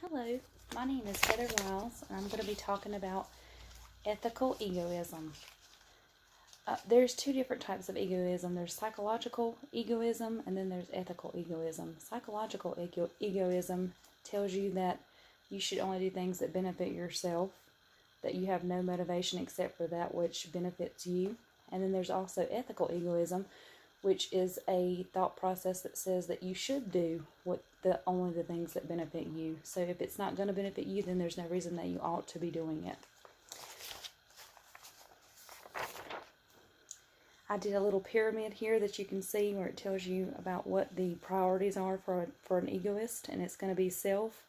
Hello, my name is Heather Wiles, and I'm going to be talking about ethical egoism. There's two different types of egoism. There's psychological egoism, and then there's ethical egoism. Psychological egoism tells you that you should only do things that benefit yourself, that you have no motivation except for that which benefits you. And then there's also ethical egoism, which is a thought process that says that you should do only the things that benefit you. So if it's not going to benefit you, then there's no reason that you ought to be doing it. I did a little pyramid here that you can see where it tells you about what the priorities are for an egoist, and it's going to be self,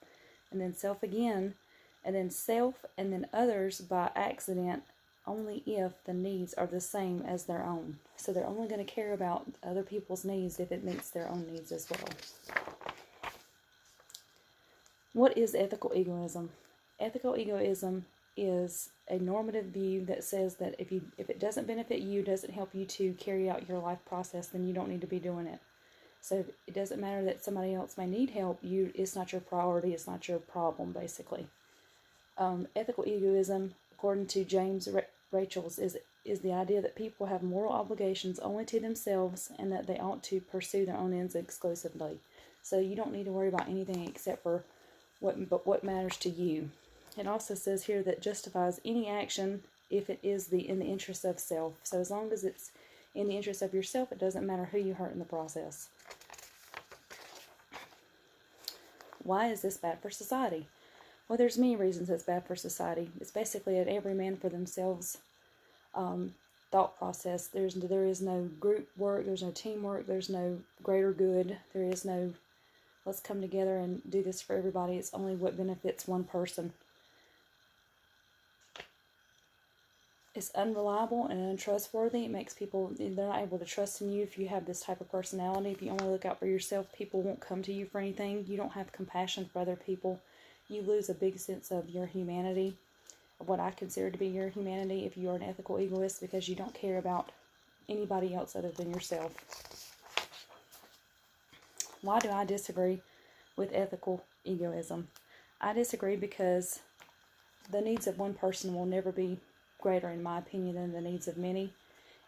and then self again, and then self, and then others by accident, only if the needs are the same as their own. So they're only going to care about other people's needs if it meets their own needs as well. What is ethical egoism? Ethical egoism is a normative view that says that if it doesn't benefit you, doesn't help you to carry out your life process, then you don't need to be doing it. So it doesn't matter that somebody else may need help. It's not your priority. It's not your problem, basically. Ethical egoism, according to James Rachels, is the idea that people have moral obligations only to themselves and that they ought to pursue their own ends exclusively. So you don't need to worry about anything except for what matters to you. It also says here that justifies any action if it is in the interest of self. So as long as it's in the interest of yourself, it doesn't matter who you hurt in the process. Why is this bad for society? Well, there's many reasons it's bad for society. It's basically an every man for themselves thought process. There is no group work, there's no teamwork, there's no greater good, there is no let's come together and do this for everybody. It's only what benefits one person. It's unreliable and untrustworthy. It makes people, they're not able to trust in you if you have this type of personality. If you only look out for yourself, people won't come to you for anything. You don't have compassion for other people. You lose a big sense of your humanity, of what I consider to be your humanity, if you are an ethical egoist, because you don't care about anybody else other than yourself. Why do I disagree with ethical egoism? I disagree because the needs of one person will never be greater, in my opinion, than the needs of many.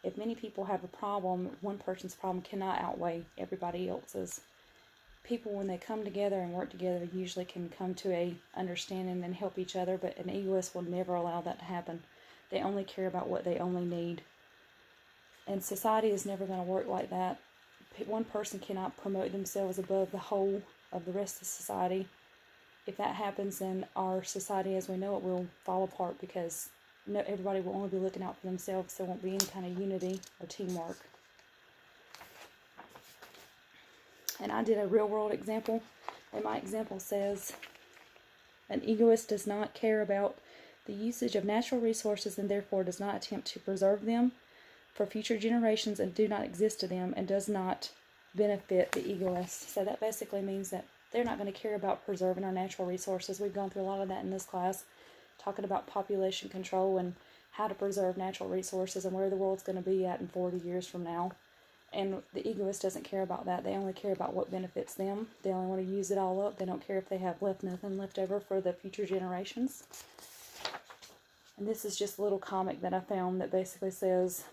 If many people have a problem, one person's problem cannot outweigh everybody else's. People, when they come together and work together, usually can come to a understanding and help each other, but an egoist will never allow that to happen. They only care about what they only need. And society is never going to work like that. One person cannot promote themselves above the whole of the rest of society. If that happens, then our society as we know it will fall apart, because everybody will only be looking out for themselves. There won't be any kind of unity or teamwork. And I did a real world example, and my example says an egoist does not care about the usage of natural resources and therefore does not attempt to preserve them for future generations and do not exist to them and does not benefit the egoist. So that basically means that they're not going to care about preserving our natural resources. We've gone through a lot of that in this class, talking about population control and how to preserve natural resources and where the world's going to be at in 40 years from now. And the egoist doesn't care about that. They only care about what benefits them. They only want to use it all up. They don't care if they have nothing left over for the future generations. And this is just a little comic that I found that basically says,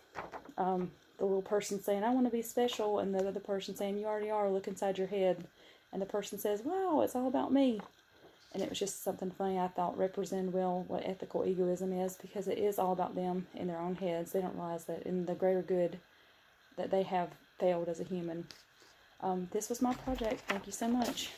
the little person saying, I want to be special, and the other person saying, you already are, look inside your head. And the person says, wow, it's all about me. And it was just something funny I thought represented well what ethical egoism is, because it is all about them in their own heads. They don't realize that in the greater good that they have failed as a human. This was my project. Thank you so much.